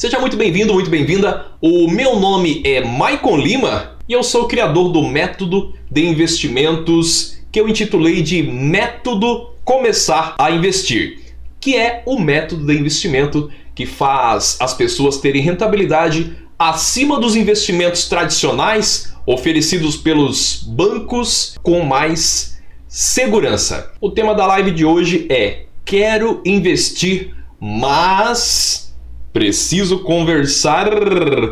Seja muito bem-vindo, muito bem-vinda. O meu nome é Maicon Lima e eu sou o criador do método de investimentos que eu intitulei de Método Começar a Investir, que é o método de investimento que faz as pessoas terem rentabilidade acima dos investimentos tradicionais oferecidos pelos bancos com mais segurança. O tema da live de hoje é: quero investir, mas preciso conversar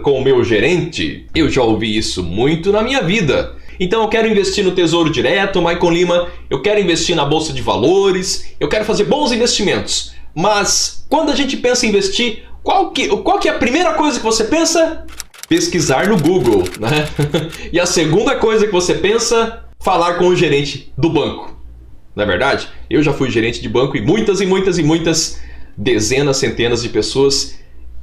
com o meu gerente. Eu já ouvi isso muito na minha vida. Então eu quero investir no Tesouro Direto, Maicon Lima, eu quero investir na Bolsa de Valores, eu quero fazer bons investimentos. Mas quando a gente pensa em investir, qual que é a primeira coisa que você pensa? Pesquisar no Google, né? E a segunda coisa que você pensa? Falar com o gerente do banco. Não é verdade? Eu já fui gerente de banco e muitas dezenas, centenas de pessoas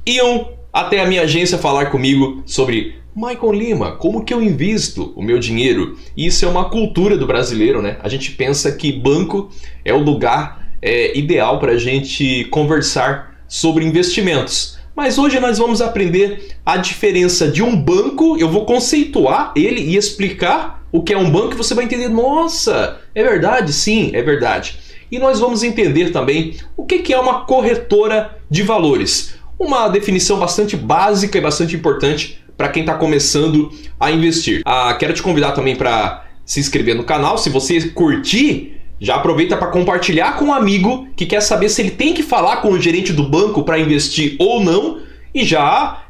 iam até a minha agência falar comigo sobre: Maicon Lima, como que eu invisto o meu dinheiro? E isso é uma cultura do brasileiro, né? A gente pensa que banco é o lugar ideal para a gente conversar sobre investimentos. Mas hoje nós vamos aprender a diferença de um banco. Eu vou conceituar ele e explicar o que é um banco e você vai entender: nossa, é verdade? Sim, é verdade. E nós vamos entender também o que é uma corretora de valores. Uma definição bastante básica e bastante importante para quem está começando a investir. Quero te convidar também para se inscrever no canal. Se você curtir, já aproveita para compartilhar com um amigo que quer saber se ele tem que falar com o gerente do banco para investir ou não. E já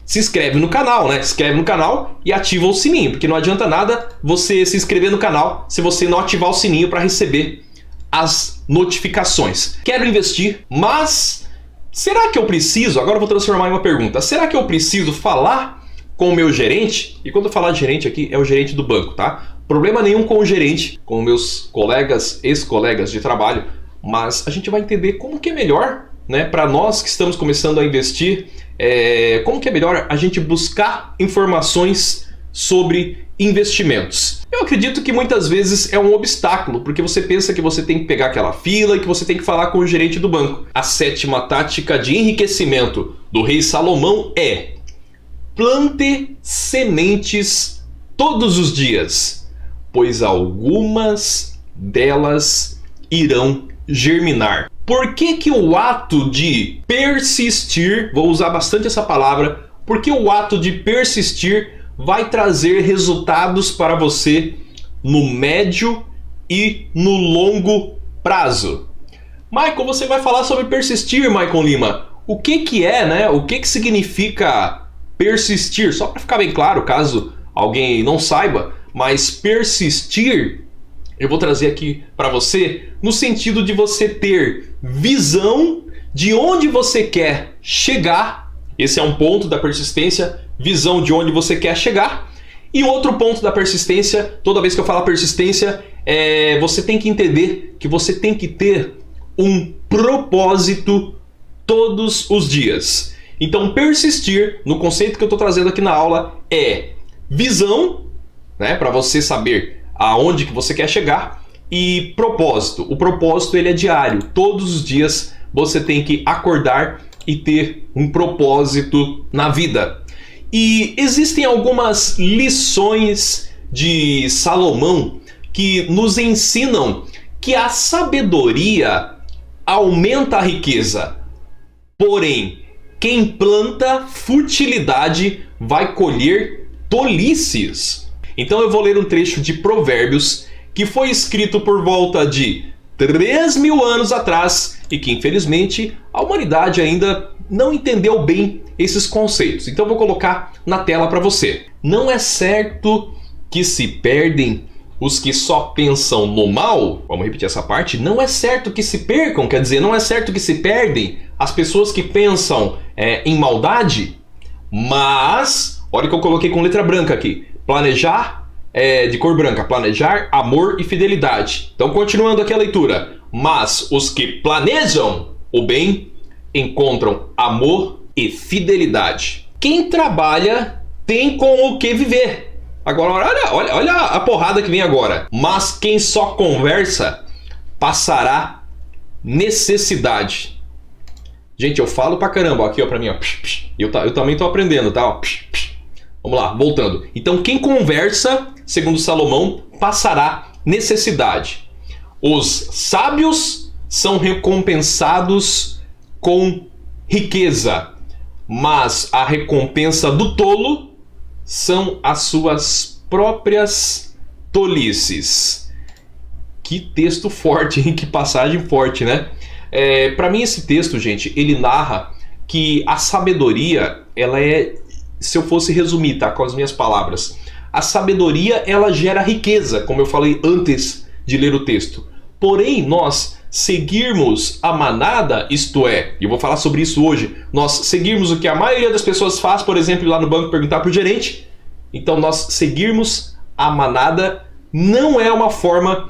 se inscreve no canal, né? Se inscreve no canal e ativa o sininho, porque não adianta nada você se inscrever no canal se você não ativar o sininho para receber as notificações. Quero investir, mas será que eu preciso? Agora eu vou transformar em uma pergunta. Será que eu preciso falar com o meu gerente? E quando eu falar de gerente aqui, é o gerente do banco, tá? Problema nenhum com o gerente, com meus colegas, ex-colegas de trabalho, mas a gente vai entender como que é melhor, né, para nós que estamos começando a investir, como que é melhor a gente buscar informações sobre investimentos. Eu acredito que muitas vezes é um obstáculo, porque você pensa que você tem que pegar aquela fila e que você tem que falar com o gerente do banco. A 7ª tática de enriquecimento do rei Salomão é: plante sementes todos os dias, pois algumas delas irão germinar. Por que o ato de persistir, vou usar bastante essa palavra, porque o ato de persistir vai trazer resultados para você no médio e no longo prazo? Maicon, você vai falar sobre persistir, Maicon Lima. O que é, né? O que significa persistir? Só para ficar bem claro, caso alguém não saiba, mas persistir eu vou trazer aqui para você no sentido de você ter visão de onde você quer chegar. Esse é um ponto da persistência, visão de onde você quer chegar. E outro ponto da persistência, toda vez que eu falar persistência, você tem que entender que você tem que ter um propósito todos os dias. Então persistir, no conceito que eu estou trazendo aqui na aula, é visão, né, para você saber aonde que você quer chegar, e propósito. O propósito ele é diário. Todos os dias você tem que acordar e ter um propósito na vida. E existem algumas lições de Salomão que nos ensinam que a sabedoria aumenta a riqueza. Porém, quem planta futilidade vai colher tolices. Então eu vou ler um trecho de Provérbios que foi escrito por volta de 3.000 anos atrás e que infelizmente a humanidade ainda não entendeu bem esses conceitos. Então eu vou colocar na tela para você. Não é certo que se perdem os que só pensam no mal. Vamos repetir essa parte. Não é certo que se percam, quer dizer, não é certo que se perdem as pessoas que pensam em maldade. Mas, olha o que eu coloquei com letra branca aqui. Planejar, de cor branca, planejar, amor e fidelidade. Então, continuando aqui a leitura. Mas os que planejam o bem encontram amor e fidelidade. Quem trabalha tem com o que viver. Agora, olha a porrada que vem agora. Mas quem só conversa passará necessidade. Gente, eu falo pra caramba, aqui ó, pra mim, ó. Eu também tô aprendendo, tá? Ó. Vamos lá, voltando. Então, quem conversa, segundo Salomão, passará necessidade. Os sábios são recompensados com riqueza, mas a recompensa do tolo são as suas próprias tolices. Que texto forte, hein? Que passagem forte, né? Para mim esse texto, gente, ele narra que a sabedoria, ela é, se eu fosse resumir, tá, com as minhas palavras, a sabedoria, ela gera riqueza, como eu falei antes de ler o texto. Porém, nós seguirmos a manada, isto é, e eu vou falar sobre isso hoje, nós seguirmos o que a maioria das pessoas faz, por exemplo, ir lá no banco perguntar para o gerente, então nós seguirmos a manada não é uma forma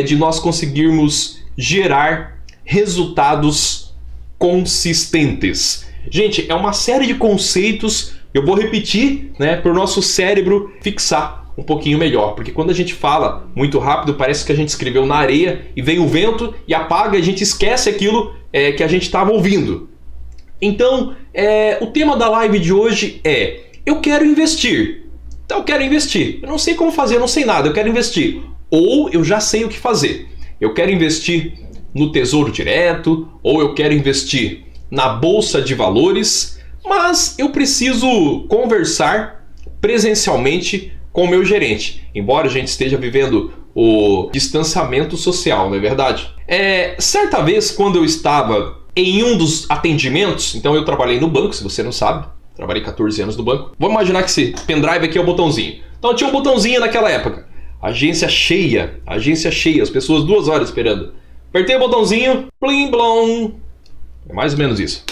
de nós conseguirmos gerar resultados consistentes. Gente, é uma série de conceitos, eu vou repetir, né, para o nosso cérebro fixar um pouquinho melhor, porque quando a gente fala muito rápido, parece que a gente escreveu na areia e vem o vento e apaga, a gente esquece aquilo que a gente estava ouvindo. Então, o tema da live de hoje é: eu quero investir. Então eu quero investir, eu não sei como fazer, eu não sei nada, eu quero investir. Ou eu já sei o que fazer, eu quero investir no Tesouro Direto, ou eu quero investir na Bolsa de Valores, mas eu preciso conversar presencialmente com o meu gerente, embora a gente esteja vivendo o distanciamento social, não é verdade? Certa vez, quando eu estava em um dos atendimentos, então eu trabalhei no banco, se você não sabe, trabalhei 14 anos no banco, vamos imaginar que esse pendrive aqui é o botãozinho, então tinha um botãozinho naquela época, agência cheia, as pessoas 2 horas esperando. Apertei o botãozinho, plim blom. É mais ou menos isso.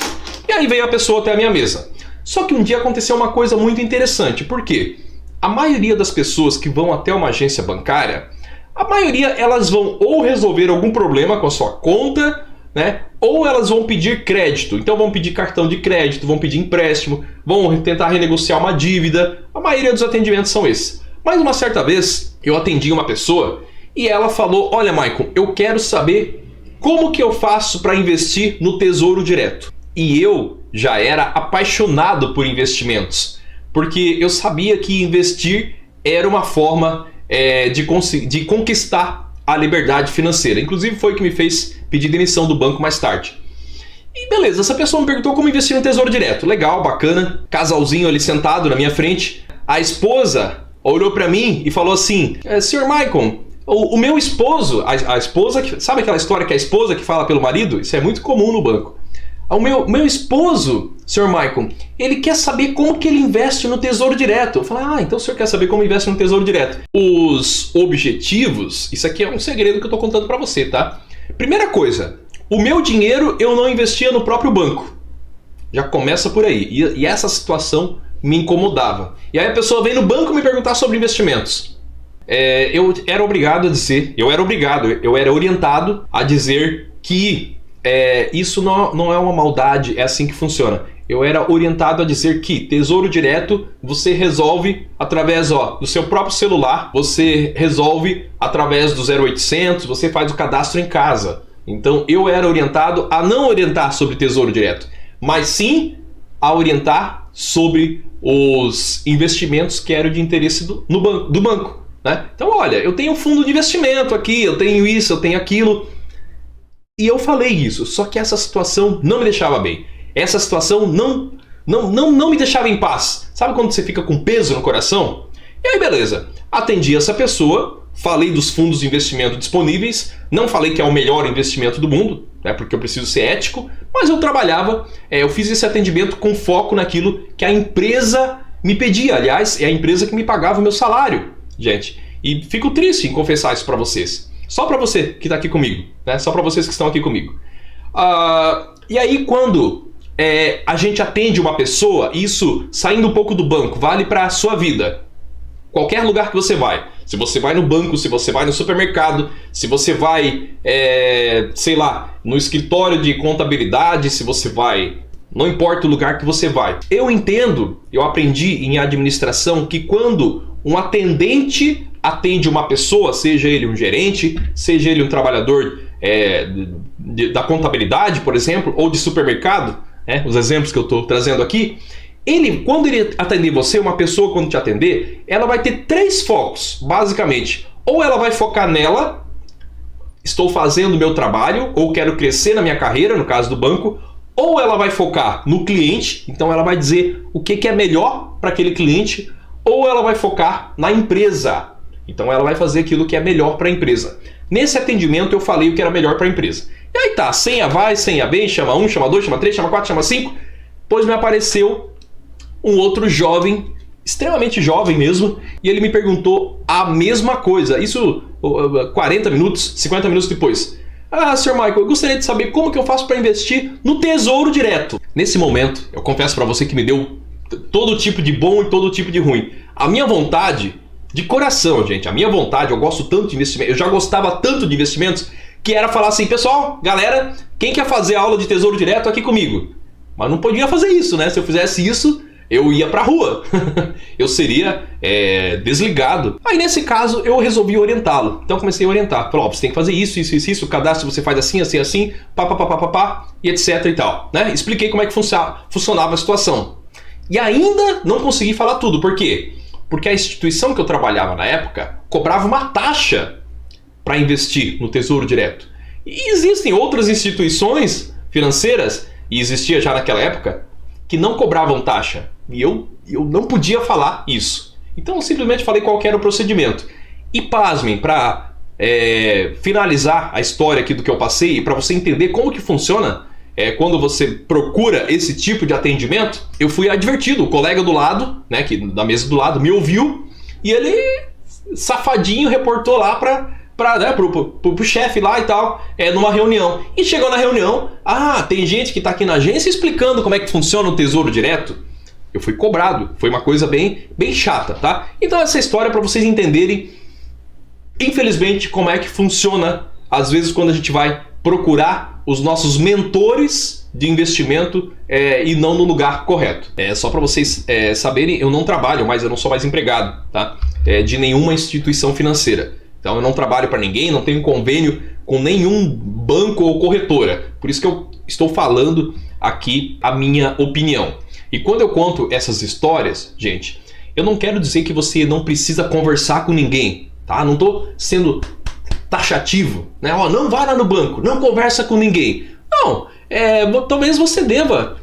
E aí veio a pessoa até a minha mesa. Só que um dia aconteceu uma coisa muito interessante. Por quê? A maioria das pessoas que vão até uma agência bancária, a maioria elas vão ou resolver algum problema com a sua conta, né? Ou elas vão pedir crédito. Então vão pedir cartão de crédito, vão pedir empréstimo, vão tentar renegociar uma dívida. A maioria dos atendimentos são esses. Mas uma certa vez eu atendi uma pessoa e ela falou: olha, Maicon, eu quero saber como que eu faço para investir no Tesouro Direto. E eu já era apaixonado por investimentos, porque eu sabia que investir era uma forma de conquistar a liberdade financeira. Inclusive foi o que me fez pedir demissão do banco mais tarde. E beleza, essa pessoa me perguntou como investir no Tesouro Direto. Legal, bacana, casalzinho ali sentado na minha frente. A esposa olhou para mim e falou assim: Sr. Maicon, o meu esposo, a esposa, sabe aquela história que é a esposa que fala pelo marido? Isso é muito comum no banco. O meu esposo, Sr. Maicon, ele quer saber como que ele investe no Tesouro Direto. Eu falei: então o senhor quer saber como investe no Tesouro Direto. Os objetivos, isso aqui é um segredo que eu tô contando para você, tá? Primeira coisa, o meu dinheiro eu não investia no próprio banco. Já começa por aí. E essa situação me incomodava. E aí a pessoa vem no banco me perguntar sobre investimentos. Eu era orientado a dizer que isso não é uma maldade, é assim que funciona. Eu era orientado a dizer que Tesouro Direto você resolve através do seu próprio celular, você resolve através do 0800, você faz o cadastro em casa. Então eu era orientado a não orientar sobre Tesouro Direto, mas sim a orientar sobre os investimentos que eram de interesse do banco. Né? Então olha, eu tenho um fundo de investimento aqui, eu tenho isso, eu tenho aquilo. E eu falei isso, só que essa situação não me deixava bem. Essa situação não me deixava em paz. Sabe quando você fica com peso no coração? E aí beleza, atendi essa pessoa, falei dos fundos de investimento disponíveis, não falei que é o melhor investimento do mundo, né, porque eu preciso ser ético, mas eu trabalhava, eu fiz esse atendimento com foco naquilo que a empresa me pedia. Aliás, é a empresa que me pagava o meu salário, gente. E fico triste em confessar isso para vocês. Só para você que está aqui comigo, né? Só para vocês que estão aqui comigo. E aí quando a gente atende uma pessoa, isso saindo um pouco do banco, vale para a sua vida. Qualquer lugar que você vai. Se você vai no banco, se você vai no supermercado, se você vai, sei lá, no escritório de contabilidade, se você vai... Não importa o lugar que você vai. Eu aprendi em administração que quando um atendente atende uma pessoa, seja ele um gerente, seja ele um trabalhador da contabilidade, por exemplo, ou de supermercado, né, os exemplos que eu estou trazendo aqui, quando ele atender você, uma pessoa quando te atender, ela vai ter 3 focos, basicamente. Ou ela vai focar nela, estou fazendo o meu trabalho, ou quero crescer na minha carreira, no caso do banco, ou ela vai focar no cliente, então ela vai dizer o que é melhor para aquele cliente, ou ela vai focar na empresa, então ela vai fazer aquilo que é melhor para a empresa. Nesse atendimento eu falei o que era melhor para a empresa. E aí tá, senha vai, senha vem, chama 1, chama 2, chama 3, chama 4, chama 5, depois me apareceu um outro jovem, extremamente jovem mesmo, e ele me perguntou a mesma coisa, isso 40 minutos, 50 minutos depois. Ah, Sr. Michael, eu gostaria de saber como que eu faço para investir no Tesouro Direto. Nesse momento, eu confesso para você que me deu todo tipo de bom e todo tipo de ruim. A minha vontade, de coração, gente, a minha vontade, eu gosto tanto de investimento, eu já gostava tanto de investimentos, que era falar assim, pessoal, galera, quem quer fazer aula de Tesouro Direto aqui comigo? Mas não podia fazer isso, né? Se eu fizesse isso, eu ia pra rua, eu seria desligado. Aí nesse caso eu resolvi orientá-lo, então comecei a orientar, falei, você tem que fazer isso, o cadastro você faz assim, e etc e tal, né? Expliquei como é que funcionava a situação. E ainda não consegui falar tudo, por quê? Porque a instituição que eu trabalhava na época cobrava uma taxa para investir no Tesouro Direto. E existem outras instituições financeiras, e existia já naquela época, que não cobravam taxa. E eu não podia falar isso. Então eu simplesmente falei qual era o procedimento. E pasmem, para finalizar a história aqui do que eu passei, e para você entender como que funciona quando você procura esse tipo de atendimento, eu fui advertido. O colega do lado, né, da mesa do lado, me ouviu, e ele, safadinho, reportou lá pro chefe lá e tal, numa reunião. E chegou na reunião, tem gente que está aqui na agência explicando como é que funciona o Tesouro Direto. Eu fui cobrado, foi uma coisa bem chata, tá? Então essa história é para vocês entenderem, infelizmente, como é que funciona, às vezes, quando a gente vai procurar os nossos mentores de investimento e não no lugar correto. Só para vocês saberem, eu não trabalho, mas eu não sou mais empregado, tá? De nenhuma instituição financeira. Então eu não trabalho para ninguém, não tenho convênio com nenhum banco ou corretora. Por isso que eu estou falando aqui a minha opinião. E quando eu conto essas histórias, gente, eu não quero dizer que você não precisa conversar com ninguém, tá? Não estou sendo taxativo, né? Não vai lá no banco, não conversa com ninguém. Não, talvez você deva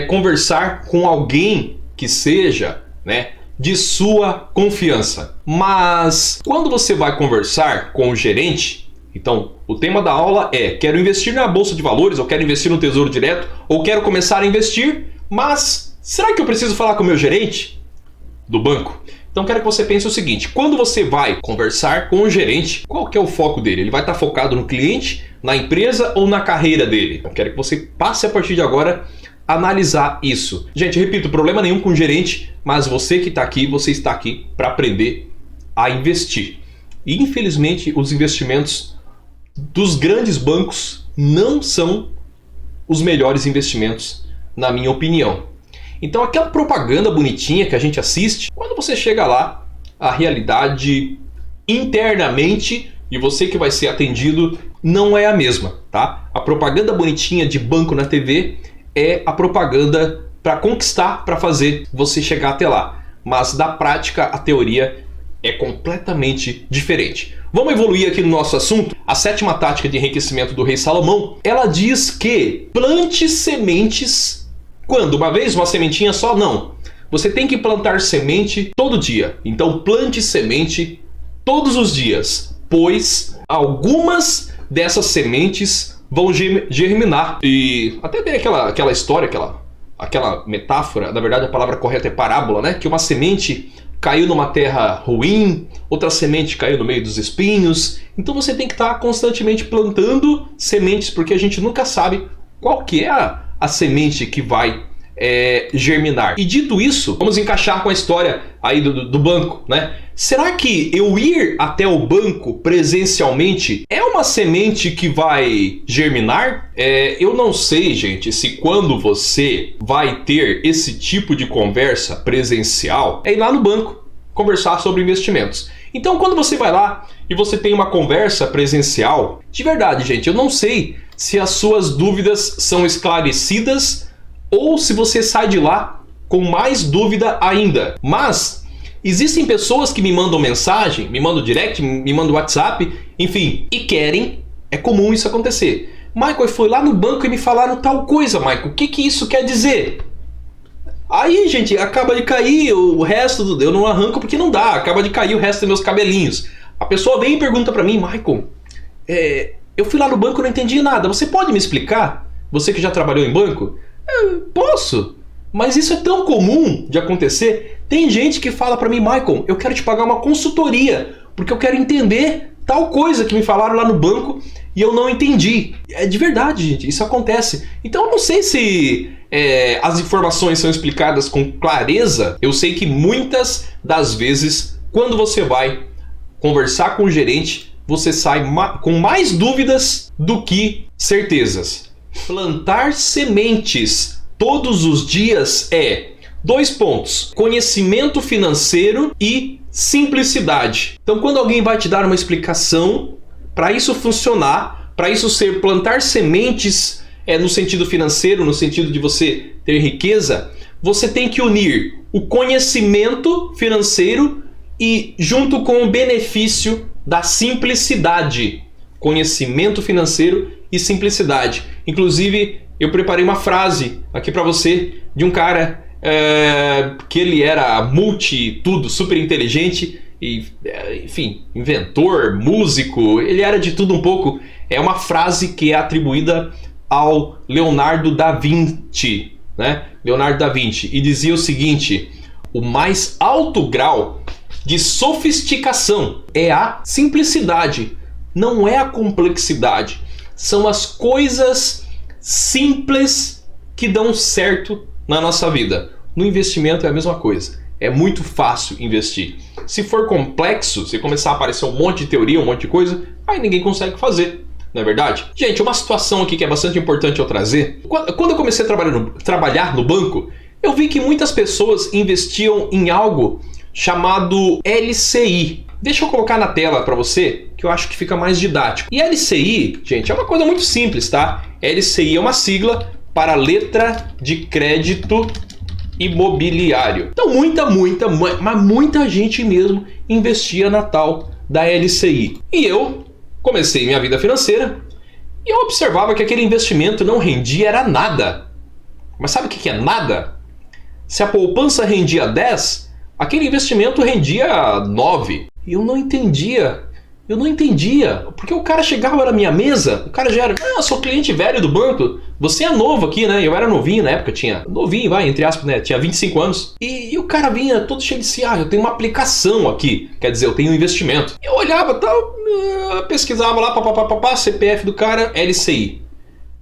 conversar com alguém que seja, né, de sua confiança. Mas quando você vai conversar com o gerente, então o tema da aula quero investir na Bolsa de Valores, ou quero investir no Tesouro Direto, ou quero começar a investir, mas será que eu preciso falar com o meu gerente do banco? Então quero que você pense o seguinte, quando você vai conversar com o gerente, qual que é o foco dele? Ele vai estar focado no cliente, na empresa ou na carreira dele? Então quero que você passe a partir de agora a analisar isso. Gente, repito, problema nenhum com o gerente, mas você que está aqui, você está aqui para aprender a investir. E infelizmente os investimentos dos grandes bancos não são os melhores investimentos, na minha opinião. Então aquela propaganda bonitinha que a gente assiste, quando você chega lá, a realidade internamente, e você que vai ser atendido, não é a mesma, tá? A propaganda bonitinha de banco na TV é a propaganda para conquistar, para fazer você chegar até lá. Mas da prática, a teoria é completamente diferente. Vamos evoluir aqui no nosso assunto. A 7ª tática de enriquecimento do rei Salomão, ela diz que plante sementes. Quando? Uma vez? Uma sementinha só? Não. Você tem que plantar semente todo dia. Então plante semente todos os dias, pois algumas dessas sementes vão germinar. E até tem aquela história, aquela metáfora, na verdade a palavra correta é parábola, né? Que uma semente caiu numa terra ruim, outra semente caiu no meio dos espinhos. Então você tem que estar constantemente plantando sementes, porque a gente nunca sabe qual que é a semente que vai germinar. E dito isso, vamos encaixar com a história aí do banco, né? Será que eu ir até o banco presencialmente é uma semente que vai germinar? Eu não sei, gente, se quando você vai ter esse tipo de conversa presencial, ir lá no banco conversar sobre investimentos. Então, quando você vai lá e você tem uma conversa presencial, de verdade, gente, eu não sei se as suas dúvidas são esclarecidas ou se você sai de lá com mais dúvida ainda. Mas existem pessoas que me mandam mensagem, me mandam direct, me mandam WhatsApp, enfim, e querem, é comum isso acontecer. Michael, eu fui lá no banco e me falaram tal coisa, Michael, o que que isso quer dizer? Aí, gente, acaba de cair o resto, eu não arranco porque não dá, acaba de cair o resto dos meus cabelinhos. A pessoa vem e pergunta pra mim, Michael, eu fui lá no banco e não entendi nada, você pode me explicar? Você que já trabalhou em banco? Posso, mas isso é tão comum de acontecer. Tem gente que fala pra mim, Michael, eu quero te pagar uma consultoria, porque eu quero entender tal coisa que me falaram lá no banco e eu não entendi. É de verdade, gente, isso acontece. Então eu não sei se as informações são explicadas com clareza. Eu sei que muitas das vezes, quando você vai conversar com o gerente, você sai com mais dúvidas do que certezas. Plantar sementes todos os dias 2 pontos: conhecimento financeiro e simplicidade. Então, quando alguém vai te dar uma explicação, para isso funcionar, para isso ser plantar sementes no sentido financeiro, no sentido de você ter riqueza, você tem que unir o conhecimento financeiro e junto com o benefício da simplicidade. Conhecimento financeiro e simplicidade. Inclusive, eu preparei uma frase aqui para você de um cara que ele era tudo, super inteligente e, enfim, inventor, músico, ele era de tudo um pouco. É uma frase que é atribuída ao Leonardo da Vinci, né? Leonardo da Vinci, e dizia o seguinte: o mais alto grau de sofisticação é a simplicidade, não é a complexidade. São as coisas simples que dão certo na nossa vida. No investimento é a mesma coisa. É muito fácil investir. Se for complexo, se começar a aparecer um monte de teoria, um monte de coisa, aí ninguém consegue fazer. Não é verdade? Gente, uma situação aqui que é bastante importante eu trazer. Quando eu comecei a trabalhar no banco, eu vi que muitas pessoas investiam em algo chamado LCI. Deixa eu colocar na tela para você, que eu acho que fica mais didático. E LCI, gente, é uma coisa muito simples, tá? LCI é uma sigla para letra de crédito imobiliário. Então muita gente mesmo investia na tal da LCI. E eu comecei minha vida financeira e eu observava que aquele investimento não rendia era nada. Mas sabe o que é nada? Se a poupança rendia 10, aquele investimento rendia 9. E eu não entendia. Porque o cara chegava na minha mesa, o cara já era, sou cliente velho do banco, você é novo aqui, né? Eu era novinho na época, entre aspas, né? Tinha 25 anos. E o cara vinha todo cheio de si, eu tenho uma aplicação aqui, quer dizer, eu tenho um investimento. Eu olhava, tal, pesquisava lá, CPF do cara, LCI.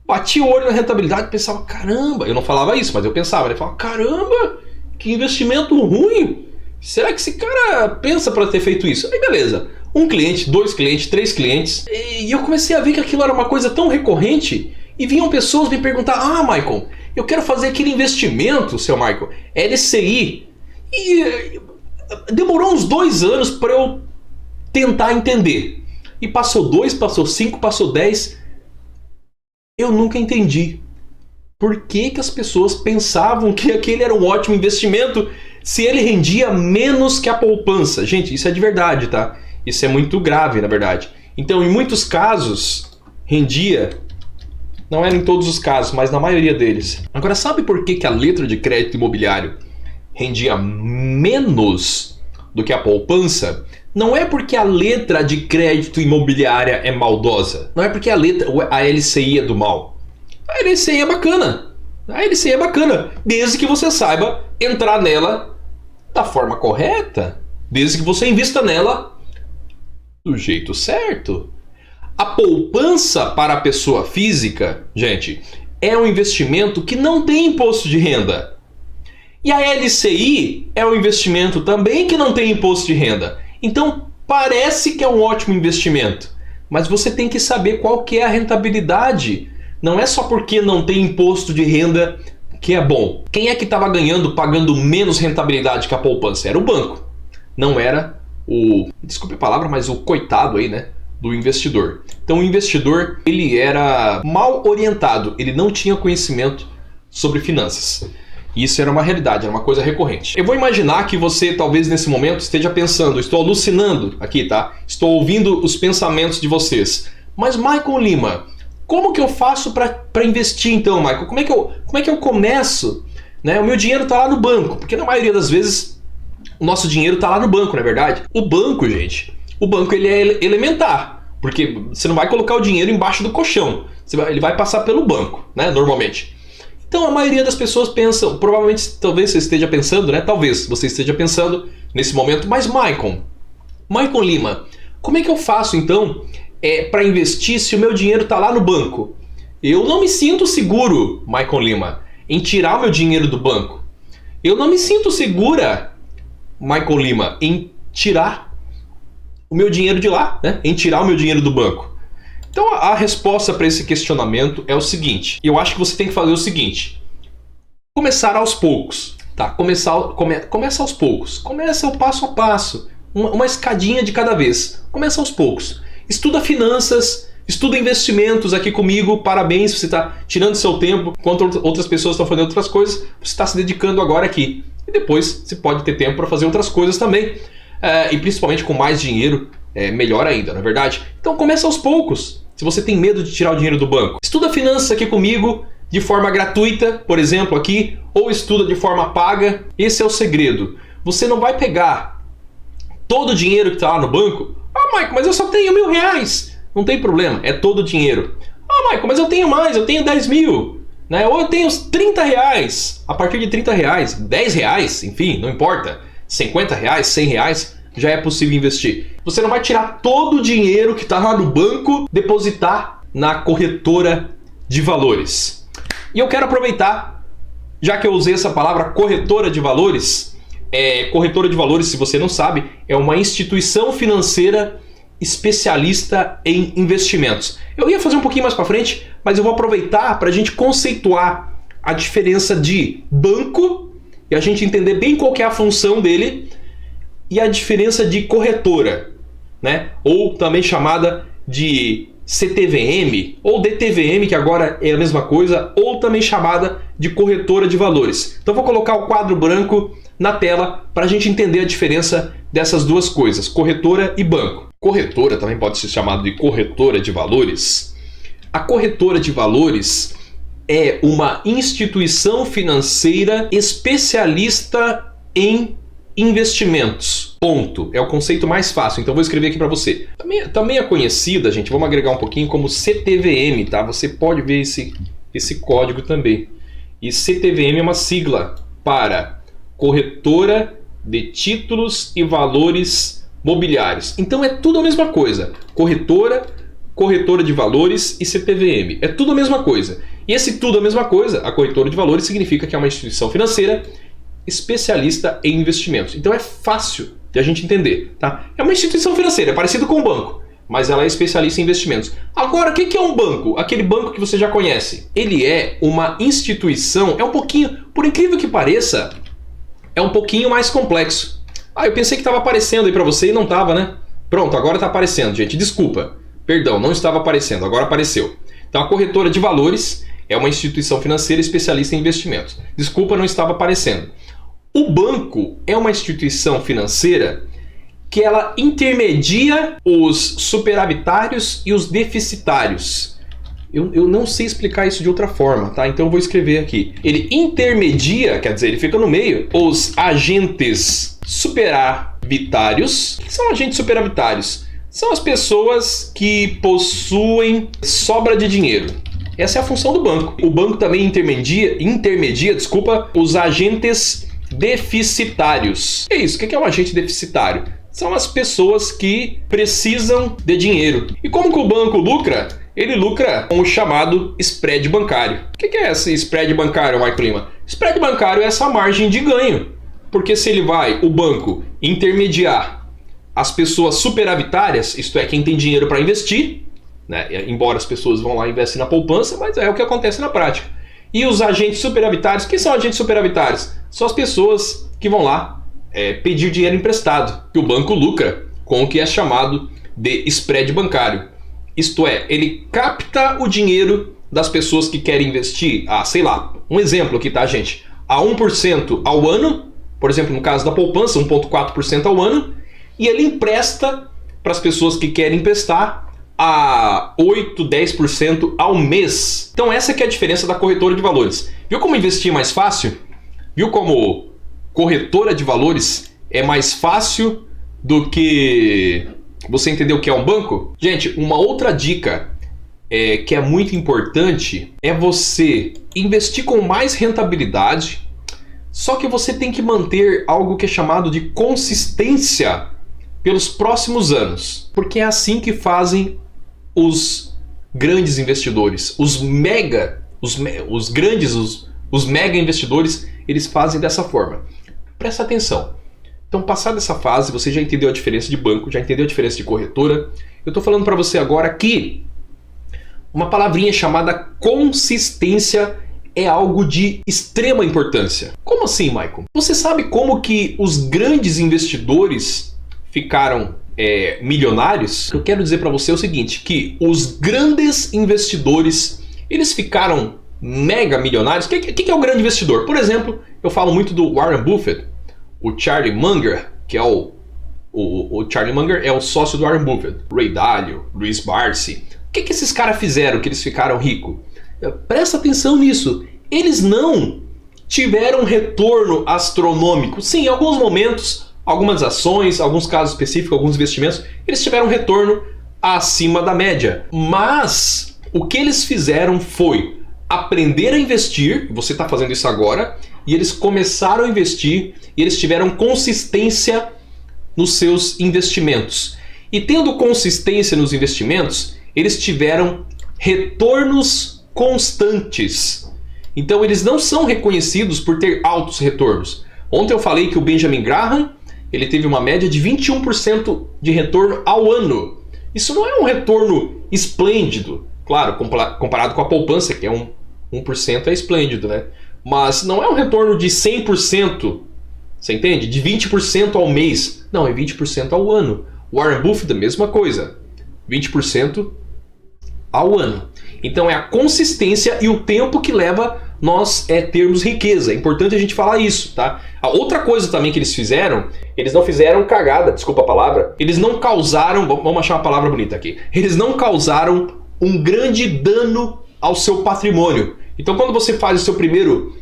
Bati o olho na rentabilidade e pensava, caramba, eu não falava isso, mas eu pensava, ele falava, caramba, que investimento ruim. Será que esse cara pensa para ter feito isso? Aí beleza, 1 cliente, 2 clientes, 3 clientes. E eu comecei a ver que aquilo era uma coisa tão recorrente. E vinham pessoas me perguntar, Michael, eu quero fazer aquele investimento, seu Michael, LCI. E demorou uns 2 anos para eu tentar entender. E passou 2, passou 5, passou 10. Eu nunca entendi. Por que as pessoas pensavam que aquele era um ótimo investimento se ele rendia menos que a poupança? Gente, isso é de verdade, tá? Isso é muito grave, na verdade. Então, em muitos casos, rendia. Não era em todos os casos, mas na maioria deles. Agora, sabe por que a letra de crédito imobiliário rendia menos do que a poupança? Não é porque a letra de crédito imobiliária é maldosa. Não é porque a LCI é do mal. A LCI é bacana. A LCI é bacana, desde que você saiba entrar nela da forma correta. Desde que você invista nela do jeito certo. A poupança para a pessoa física, gente, é um investimento que não tem imposto de renda. E a LCI é um investimento também que não tem imposto de renda. Então, parece que é um ótimo investimento, mas você tem que saber qual que é a rentabilidade. Não é só porque não tem imposto de renda que é bom. Quem é que estava pagando menos rentabilidade que a poupança? Era o banco. Não era desculpe a palavra, mas o coitado aí, né, do investidor. Então o investidor, ele era mal orientado, ele não tinha conhecimento sobre finanças. Isso era uma realidade, era uma coisa recorrente. Eu vou imaginar que você talvez nesse momento esteja pensando, estou alucinando aqui, tá? Estou ouvindo os pensamentos de vocês. Mas Michael Lima, como que eu faço para investir então, Michael? Como é que eu começo? Né? O meu dinheiro está lá no banco, porque na maioria das vezes o nosso dinheiro está lá no banco, não é verdade? O banco, gente, ele é elementar, porque você não vai colocar o dinheiro embaixo do colchão, ele vai passar pelo banco, né? Normalmente. Então a maioria das pessoas pensam, provavelmente, talvez você esteja pensando, né? Talvez você esteja pensando nesse momento, mas Michael Lima, como é que eu faço então para investir se o meu dinheiro está lá no banco? Eu não me sinto seguro, Michael Lima, em tirar o meu dinheiro do banco. Eu não me sinto segura, Michael Lima, em tirar o meu dinheiro de lá, né? Em tirar o meu dinheiro do banco. Então a resposta para esse questionamento é o seguinte, eu acho que você tem que fazer o seguinte, começar aos poucos, tá? Começa aos poucos, começa o passo a passo, uma escadinha de cada vez, começa aos poucos, estuda finanças, estuda investimentos aqui comigo, parabéns, você está tirando seu tempo, enquanto outras pessoas estão fazendo outras coisas, você está se dedicando agora aqui, e depois você pode ter tempo para fazer outras coisas também, e principalmente com mais dinheiro, melhor ainda, não é verdade? Então começa aos poucos. Se você tem medo de tirar o dinheiro do banco, estuda finanças aqui comigo de forma gratuita, por exemplo, aqui, ou estuda de forma paga. Esse é o segredo. Você não vai pegar todo o dinheiro que está lá no banco. Ah, Michael, mas eu só tenho R$1.000. Não tem problema, é todo o dinheiro. Ah, Michael, mas eu tenho mais, eu tenho 10 mil. Né? Ou eu tenho R$30. A partir de R$30, R$10, enfim, não importa. R$50, R$100. Já é possível investir. Você não vai tirar todo o dinheiro que está lá no banco, depositar na corretora de valores. E eu quero aproveitar, já que eu usei essa palavra corretora de valores, corretora de valores, se você não sabe, é uma instituição financeira especialista em investimentos. Eu ia fazer um pouquinho mais para frente, mas eu vou aproveitar para a gente conceituar a diferença de banco e a gente entender bem qual que é a função dele e a diferença de corretora, né? Ou também chamada de CTVM ou DTVM, que agora é a mesma coisa, ou também chamada de corretora de valores. Então vou colocar o quadro branco na tela para a gente entender a diferença dessas duas coisas, corretora e banco. Corretora também pode ser chamada de corretora de valores. A corretora de valores é uma instituição financeira especialista em investimentos. Ponto. É o conceito mais fácil, então vou escrever aqui para você. Também é conhecida, gente, vamos agregar um pouquinho, como CTVM, tá? Você pode ver esse código também. E CTVM é uma sigla para Corretora de Títulos e Valores Mobiliários. Então é tudo a mesma coisa. Corretora de Valores e CTVM. É tudo a mesma coisa. E esse tudo a mesma coisa, a corretora de valores, significa que é uma instituição financeira especialista em investimentos. Então é fácil de a gente entender, tá? É uma instituição financeira, é parecido com um banco, mas ela é especialista em investimentos. Agora, o que é um banco? Aquele banco que você já conhece. Ele é uma instituição, é um pouquinho, por incrível que pareça, é um pouquinho mais complexo. Ah, eu pensei que estava aparecendo aí para você e não estava, né? Pronto, agora está aparecendo, gente. Desculpa, perdão, não estava aparecendo, agora apareceu. Então a corretora de valores é uma instituição financeira especialista em investimentos. Desculpa, não estava aparecendo. O banco é uma instituição financeira que ela intermedia os superavitários e os deficitários. Eu não sei explicar isso de outra forma, tá? Então eu vou escrever aqui. Ele intermedia, quer dizer, ele fica no meio, os agentes superavitários. O que são agentes superavitários? São as pessoas que possuem sobra de dinheiro. Essa é a função do banco. O banco também intermedia, os agentes deficitários. É isso, o que é um agente deficitário? São as pessoas que precisam de dinheiro. E como que o banco lucra? Ele lucra com o chamado spread bancário. O que é esse spread bancário, Michael Lima? Spread bancário é essa margem de ganho. Porque se o banco, intermediar as pessoas superavitárias, isto é, quem tem dinheiro para investir, né? Embora as pessoas vão lá e investem na poupança, mas é o que acontece na prática. E os agentes superavitários, quem são agentes superavitários? São as pessoas que vão lá pedir dinheiro emprestado, que o banco lucra com o que é chamado de spread bancário. Isto é, ele capta o dinheiro das pessoas que querem investir, sei lá, um exemplo aqui, tá, gente? A 1% ao ano, por exemplo, no caso da poupança, 1,4% ao ano, e ele empresta para as pessoas que querem emprestar a 8, 10% ao mês. Então essa que é a diferença da corretora de valores. Viu como investir é mais fácil? Viu como corretora de valores é mais fácil do que você entender o que é um banco? Gente, uma outra dica que é muito importante é você investir com mais rentabilidade, só que você tem que manter algo que é chamado de consistência pelos próximos anos, porque é assim que fazem os grandes investidores, os mega investidores, eles fazem dessa forma. Presta atenção. Então, passada essa fase, você já entendeu a diferença de banco, já entendeu a diferença de corretora. Eu estou falando para você agora que uma palavrinha chamada consistência é algo de extrema importância. Como assim, Michael? Você sabe como que os grandes investidores ficaram milionários? Eu quero dizer para você o seguinte, que os grandes investidores, eles ficaram mega milionários. O que é o grande investidor? Por exemplo, eu falo muito do Warren Buffett, o Charlie Munger, que é o Charlie Munger é o sócio do Warren Buffett, Ray Dalio, Luis Barsi. O que esses caras fizeram que eles ficaram ricos? Presta atenção nisso. Eles não tiveram retorno astronômico. Sim, em alguns momentos, algumas ações, alguns casos específicos, alguns investimentos, eles tiveram retorno acima da média. Mas o que eles fizeram foi aprender a investir, você está fazendo isso agora, e eles começaram a investir, e eles tiveram consistência nos seus investimentos. E tendo consistência nos investimentos, eles tiveram retornos constantes. Então eles não são reconhecidos por ter altos retornos. Ontem eu falei que o Benjamin Graham, ele teve uma média de 21% de retorno ao ano. Isso não é um retorno esplêndido. Claro, comparado com a poupança, que é 1% é esplêndido, né? Mas não é um retorno de 100%, você entende? De 20% ao mês. Não, é 20% ao ano. Warren Buffett, a mesma coisa. 20% ao ano. Então é a consistência e o tempo que leva nós termos riqueza. É importante a gente falar isso, tá? A outra coisa também que eles fizeram, eles não fizeram cagada, desculpa a palavra. Eles não causaram, vamos achar uma palavra bonita aqui. Eles não causaram um grande dano ao seu patrimônio. Então quando você faz o seu primeiro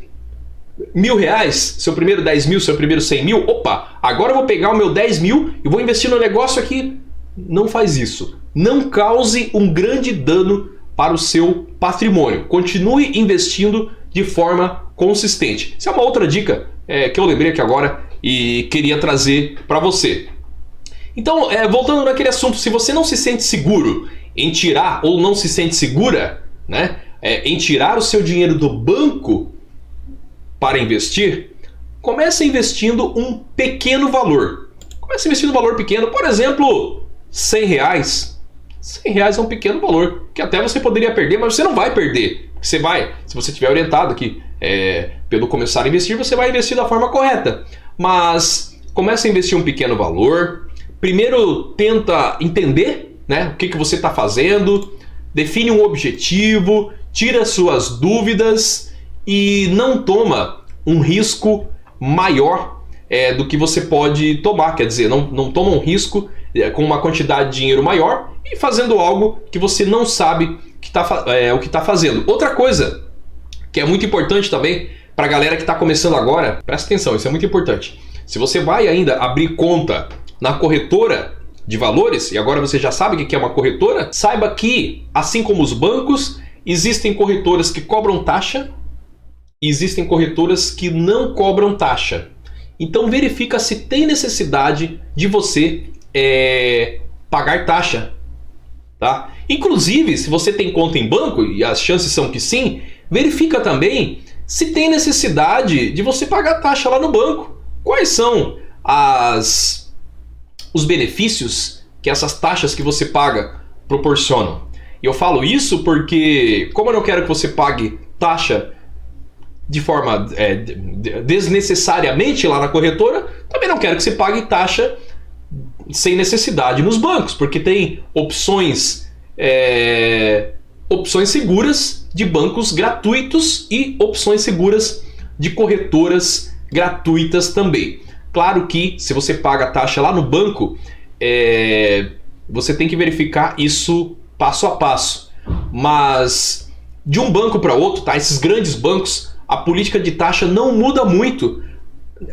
R$1.000, seu primeiro 10 mil, seu primeiro 100 mil, opa, agora eu vou pegar o meu 10 mil e vou investir no negócio aqui. Não faz isso. Não cause um grande dano para o seu patrimônio. Continue investindo de forma consistente. Essa é uma outra dica que eu lembrei aqui agora e queria trazer para você. Então, voltando naquele assunto, se você não se sente seguro em tirar ou não se sente segura, né, em tirar o seu dinheiro do banco para investir, comece investindo um pequeno valor. Comece investindo um valor pequeno, por exemplo, R$100. R$100 é um pequeno valor, que até você poderia perder, mas você não vai perder. Você vai, se você estiver orientado aqui pelo começar a investir, você vai investir da forma correta. Mas comece a investir um pequeno valor. Primeiro tenta entender, né, o que você está fazendo, define um objetivo, tira suas dúvidas e não toma um risco maior do que você pode tomar. Quer dizer, não toma um risco com uma quantidade de dinheiro maior e fazendo algo que você não sabe o que está fazendo. Outra coisa que é muito importante também para a galera que está começando agora, presta atenção, isso é muito importante. Se você vai ainda abrir conta na corretora de valores, e agora você já sabe o que é uma corretora, saiba que, assim como os bancos, existem corretoras que cobram taxa e existem corretoras que não cobram taxa. Então verifica se tem necessidade de você pagar taxa, tá? Inclusive, se você tem conta em banco, e as chances são que sim, verifica também se tem necessidade de você pagar taxa lá no banco. Quais são os benefícios que essas taxas que você paga proporcionam? E eu falo isso porque, como eu não quero que você pague taxa de forma desnecessariamente lá na corretora, também não quero que você pague taxa sem necessidade nos bancos, porque tem opções opções seguras de bancos gratuitos e opções seguras de corretoras gratuitas também. Claro que se você paga a taxa lá no banco, você tem que verificar isso passo a passo. Mas de um banco para outro, tá? Esses grandes bancos, a política de taxa não muda muito.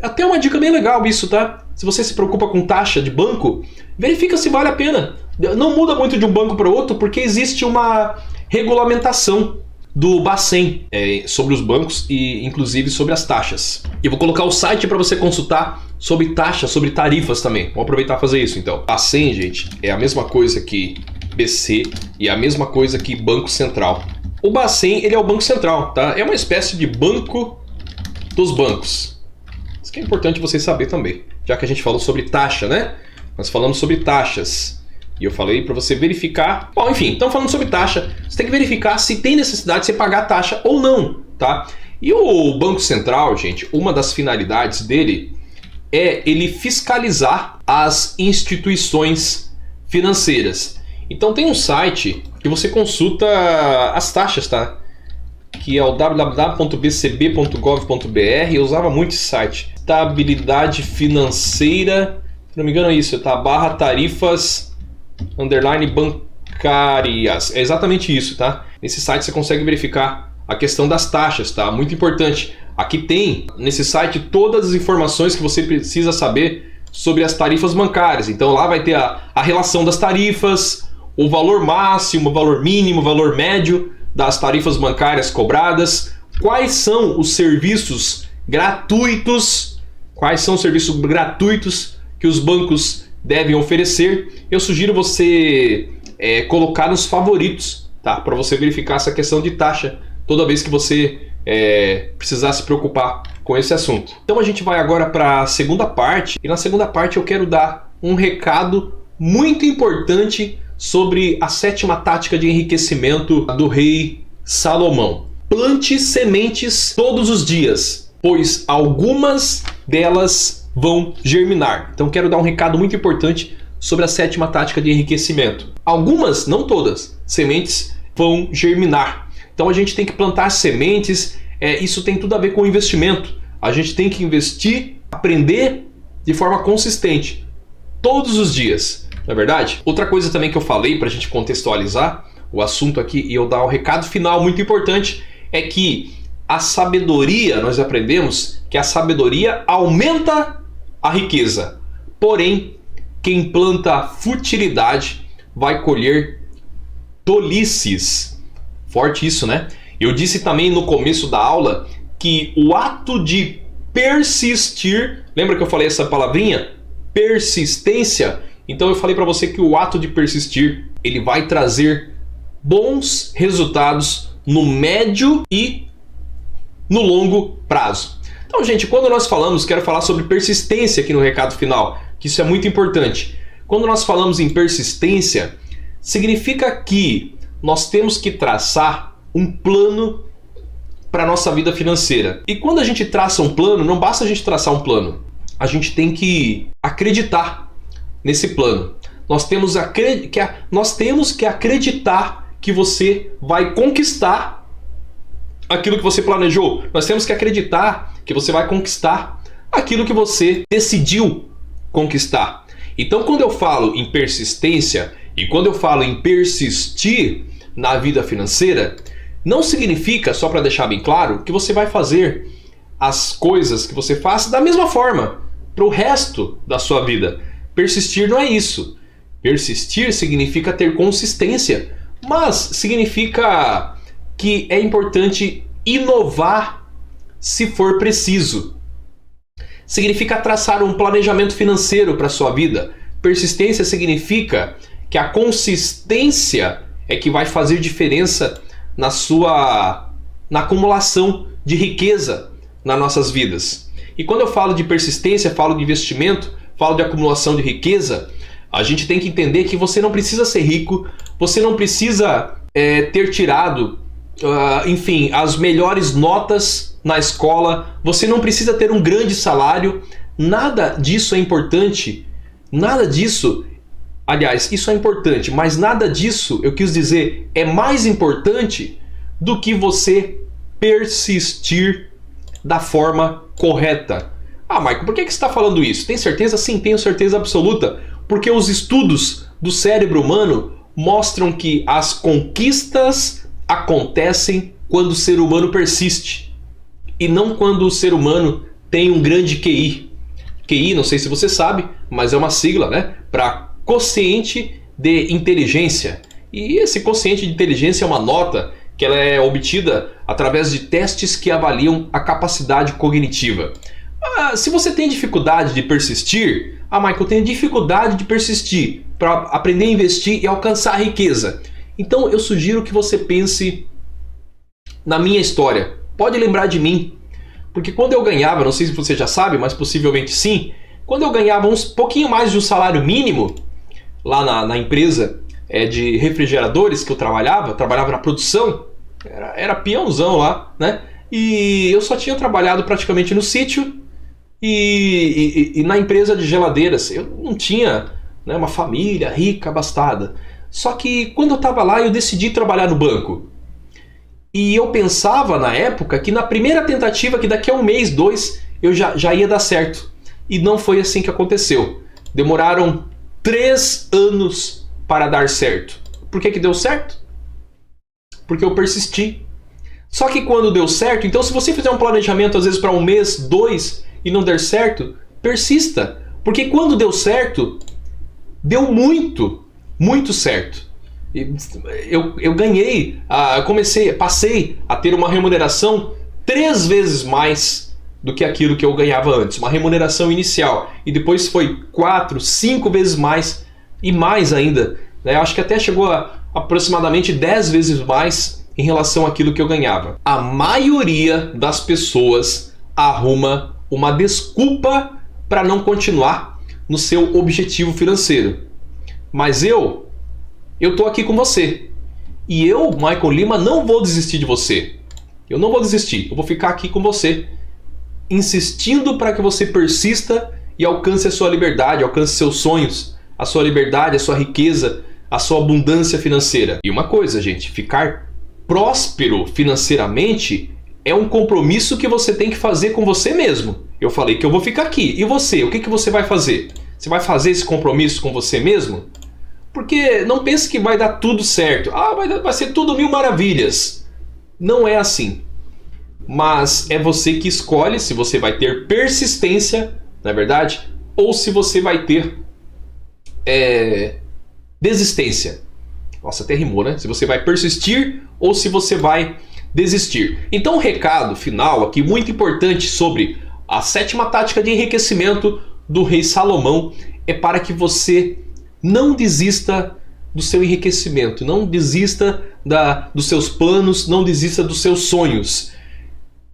Até uma dica bem legal isso, tá? Se você se preocupa com taxa de banco, verifica se vale a pena. Não muda muito de um banco para outro porque existe uma regulamentação do Bacen sobre os bancos e inclusive sobre as taxas. E vou colocar o site para você consultar sobre taxas, sobre tarifas também. Vamos aproveitar e fazer isso então. Bacen, gente, é a mesma coisa que BC e é a mesma coisa que Banco Central. O Bacen, ele é o Banco Central, tá? É uma espécie de banco dos bancos. Isso que é importante você saber também, já que a gente falou sobre taxa, né? Nós falamos sobre taxas. E eu falei para você verificar. Bom, enfim, então falando sobre taxa, você tem que verificar se tem necessidade de você pagar a taxa ou não, tá? E o Banco Central, gente, uma das finalidades dele é ele fiscalizar as instituições financeiras. Então tem um site que você consulta as taxas, tá? Que é o www.bcb.gov.br. Eu usava muito esse site. Estabilidade financeira, se não me engano é isso, tá? / tarifas _bancárias. É exatamente isso, tá? Nesse site você consegue verificar a questão das taxas, tá? Muito importante. Aqui tem, nesse site, todas as informações que você precisa saber sobre as tarifas bancárias. Então lá vai ter a relação das tarifas, o valor máximo, o valor mínimo, o valor médio das tarifas bancárias cobradas, quais são os serviços gratuitos, que os bancos devem oferecer. Eu sugiro você colocar nos favoritos, tá? Para você verificar essa questão de taxa toda vez que você precisar se preocupar com esse assunto. Então a gente vai agora para a segunda parte, e na segunda parte eu quero dar um recado muito importante sobre a 7ª tática de enriquecimento do rei Salomão. Plante sementes todos os dias, pois algumas delas vão germinar. Então quero dar um recado muito importante sobre a 7ª tática de enriquecimento. Algumas, não todas, sementes vão germinar. Então a gente tem que plantar sementes, isso tem tudo a ver com investimento. A gente tem que investir, aprender de forma consistente, todos os dias. Não é verdade? Outra coisa também que eu falei para a gente contextualizar o assunto aqui e eu dar um recado final muito importante é que a sabedoria, nós aprendemos que a sabedoria aumenta a riqueza. Porém, quem planta futilidade vai colher tolices. Forte isso, né? Eu disse também no começo da aula que o ato de persistir, lembra que eu falei essa palavrinha? Persistência. Então eu falei para você que o ato de persistir, ele vai trazer bons resultados no médio e no longo prazo. Então, gente, quando nós falamos, quero falar sobre persistência aqui no recado final, que isso é muito importante. Quando nós falamos em persistência, significa que nós temos que traçar um plano para a nossa vida financeira. E quando a gente traça um plano, não basta a gente traçar um plano, a gente tem que acreditar nesse plano. Nós temos que acreditar que você vai conquistar aquilo que você planejou. Nós temos que acreditar que você vai conquistar aquilo que você decidiu conquistar. Então, quando eu falo em persistência e quando eu falo em persistir na vida financeira, não significa, só para deixar bem claro, que você vai fazer as coisas que você faz da mesma forma para o resto da sua vida. Persistir não é isso. Persistir significa ter consistência, mas significa que é importante inovar se for preciso. Significa traçar um planejamento financeiro para a sua vida. Persistência significa que a consistência é que vai fazer diferença na acumulação de riqueza nas nossas vidas. E quando eu falo de persistência, falo de investimento, falo de acumulação de riqueza, a gente tem que entender que você não precisa ser rico, você não precisa ter tirado, as melhores notas na escola, você não precisa ter um grande salário, nada disso é importante, nada disso Aliás, isso é importante, mas nada disso, eu quis dizer, é mais importante do que você persistir da forma correta. Ah, Michael, por que você está falando isso? Tem certeza? Sim, tenho certeza absoluta. Porque os estudos do cérebro humano mostram que as conquistas acontecem quando o ser humano persiste. E não quando o ser humano tem um grande QI. QI, não sei se você sabe, mas é uma sigla, né, para quociente de inteligência. E esse quociente de inteligência é uma nota que ela é obtida através de testes que avaliam a capacidade cognitiva. Se você tem dificuldade de persistir, Michael, eu tenho dificuldade de persistir para aprender a investir e alcançar a riqueza. Então eu sugiro que você pense na minha história. Pode lembrar de mim. Porque quando eu ganhava, não sei se você já sabe, mas possivelmente sim, quando eu ganhava um pouquinho mais de um salário mínimo, lá na empresa de refrigeradores que eu trabalhava na produção, era peãozão lá, né? E eu só tinha trabalhado praticamente no sítio e na empresa de geladeiras. Eu não tinha, né, uma família rica, abastada. Só que quando eu estava lá, eu decidi trabalhar no banco. E eu pensava na época que na primeira tentativa, que daqui a um mês, 2, eu já ia dar certo. E não foi assim que aconteceu. Demoraram 3 anos para dar certo. Por que deu certo? Porque eu persisti. Só que quando deu certo, então se você fizer um planejamento às vezes para um mês, 2 e não der certo, persista. Porque quando deu certo, deu muito, muito certo. Eu ganhei, passei a ter uma remuneração 3 vezes mais do que aquilo que eu ganhava antes. Uma remuneração inicial. E depois foi 4, 5 vezes mais e mais ainda. Né? Acho que até chegou a aproximadamente 10 vezes mais em relação àquilo que eu ganhava. A maioria das pessoas arruma uma desculpa para não continuar no seu objetivo financeiro. Mas eu tô aqui com você. E eu, Michael Lima, não vou desistir de você. Eu não vou desistir. Eu vou ficar aqui com você, insistindo para que você persista e alcance a sua liberdade, alcance seus sonhos, a sua liberdade, a sua riqueza, a sua abundância financeira. E uma coisa, gente, ficar próspero financeiramente é um compromisso que você tem que fazer com você mesmo. Eu falei que eu vou ficar aqui. E você? O que você vai fazer? Você vai fazer esse compromisso com você mesmo? Porque não pense que vai dar tudo certo. Vai ser tudo mil maravilhas. Não é assim. Mas é você que escolhe se você vai ter persistência, não é verdade? Ou se você vai ter desistência. Nossa, até rimou, né? Se você vai persistir ou se você vai desistir. Então o recado final aqui, muito importante sobre a 7ª tática de enriquecimento do rei Salomão, é para que você não desista do seu enriquecimento, não desista dos seus planos, não desista dos seus sonhos.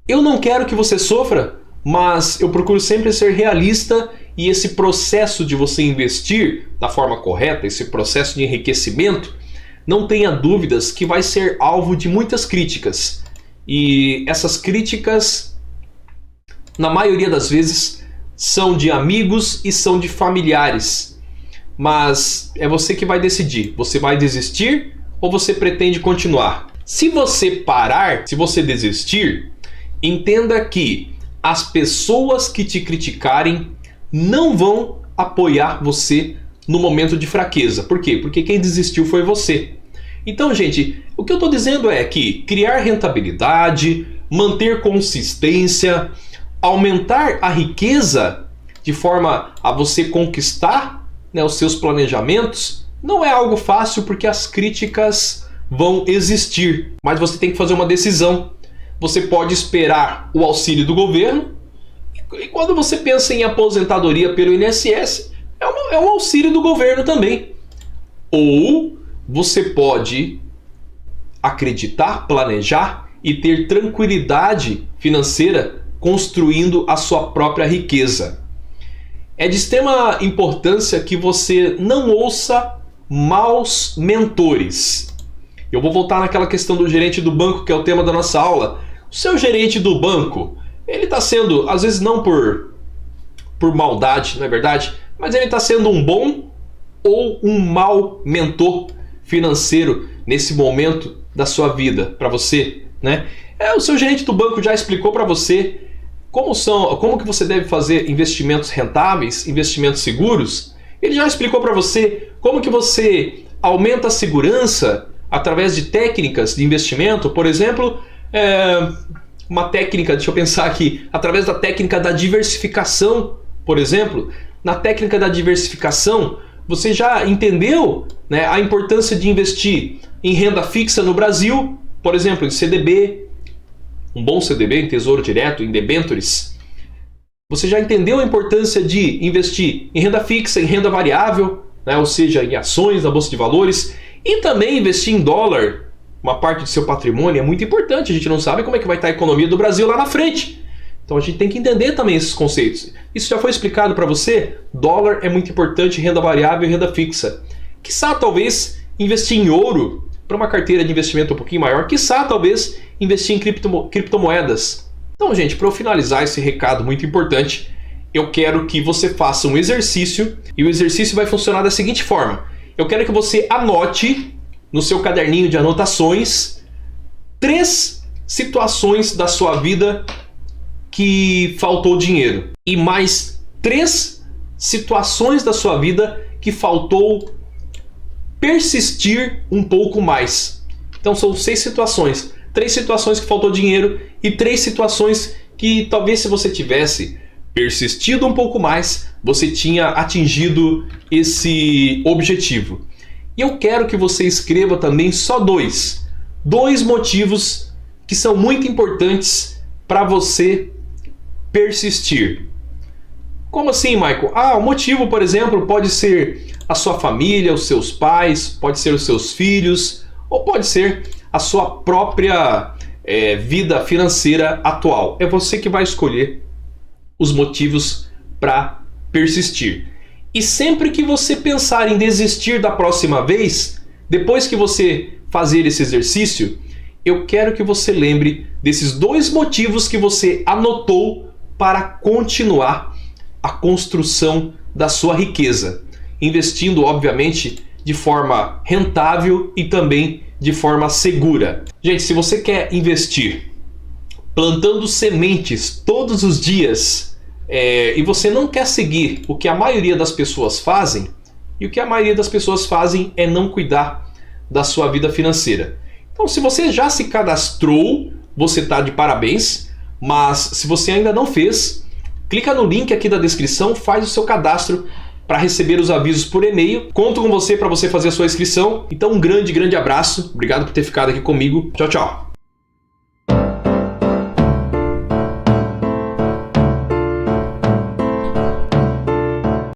Eu não quero que você sofra, mas eu procuro sempre ser realista e esse processo de você investir da forma correta, esse processo de enriquecimento, não tenha dúvidas que vai ser alvo de muitas críticas. E essas críticas, na maioria das vezes, são de amigos e são de familiares. Mas é você que vai decidir. Você vai desistir ou você pretende continuar? Se você parar, se você desistir, entenda que as pessoas que te criticarem não vão apoiar você no momento de fraqueza. Por quê? Porque quem desistiu foi você. Então, gente, o que eu estou dizendo é que criar rentabilidade, manter consistência, aumentar a riqueza de forma a você conquistar, né, os seus planejamentos, não é algo fácil porque as críticas vão existir. Mas você tem que fazer uma decisão. Você pode esperar o auxílio do governo e quando você pensa em aposentadoria pelo INSS, é um auxílio do governo também. Ou você pode acreditar, planejar e ter tranquilidade financeira construindo a sua própria riqueza. É de extrema importância que você não ouça maus mentores. Eu vou voltar naquela questão do gerente do banco, que é o tema da nossa aula. O seu gerente do banco, ele está sendo, às vezes não por maldade, não é verdade? Mas ele está sendo um bom ou um mau mentor financeiro nesse momento da sua vida para você, né? O seu gerente do banco já explicou para você como que você deve fazer investimentos rentáveis, investimentos seguros. Ele já explicou para você como que você aumenta a segurança através de técnicas de investimento. Por exemplo, uma técnica, deixa eu pensar aqui, através da técnica da diversificação, por exemplo. Na técnica da diversificação, você já entendeu, né, a importância de investir em renda fixa no Brasil, por exemplo, em CDB, um bom CDB, em Tesouro Direto, em debêntures. Você já entendeu a importância de investir em renda fixa, em renda variável, né, ou seja, em ações na Bolsa de Valores, e também investir em dólar, uma parte do seu patrimônio é muito importante. A gente não sabe como é que vai estar a economia do Brasil lá na frente. Então a gente tem que entender também esses conceitos. Isso já foi explicado para você? Dólar é muito importante, renda variável e renda fixa. Quiçá talvez investir em ouro para uma carteira de investimento um pouquinho maior. Quiçá talvez investir em criptomoedas. Então, gente, para eu finalizar esse recado muito importante, eu quero que você faça um exercício, e o exercício vai funcionar da seguinte forma. Eu quero que você anote no seu caderninho de anotações 3 situações da sua vida que faltou dinheiro e mais 3 situações da sua vida que faltou persistir um pouco mais. Então são 6 situações. 3 situações que faltou dinheiro e 3 situações que talvez, se você tivesse persistido um pouco mais, você tinha atingido esse objetivo. E eu quero que você escreva também só 2 motivos que são muito importantes para você persistir. Como assim, Michael? O motivo, por exemplo, pode ser a sua família, os seus pais, pode ser os seus filhos, ou pode ser a sua própria vida financeira atual. É você que vai escolher os motivos para persistir. E sempre que você pensar em desistir da próxima vez, depois que você fazer esse exercício, eu quero que você lembre desses 2 motivos que você anotou para continuar a construção da sua riqueza, investindo, obviamente, de forma rentável e também de forma segura. Gente, se você quer investir plantando sementes todos os dias, e você não quer seguir o que a maioria das pessoas fazem, e o que a maioria das pessoas fazem é não cuidar da sua vida financeira. Então, se você já se cadastrou, você está de parabéns, mas se você ainda não fez, clica no link aqui da descrição, faz o seu cadastro para receber os avisos por e-mail. Conto com você para você fazer a sua inscrição. Então, um grande abraço. Obrigado por ter ficado aqui comigo. Tchau, tchau.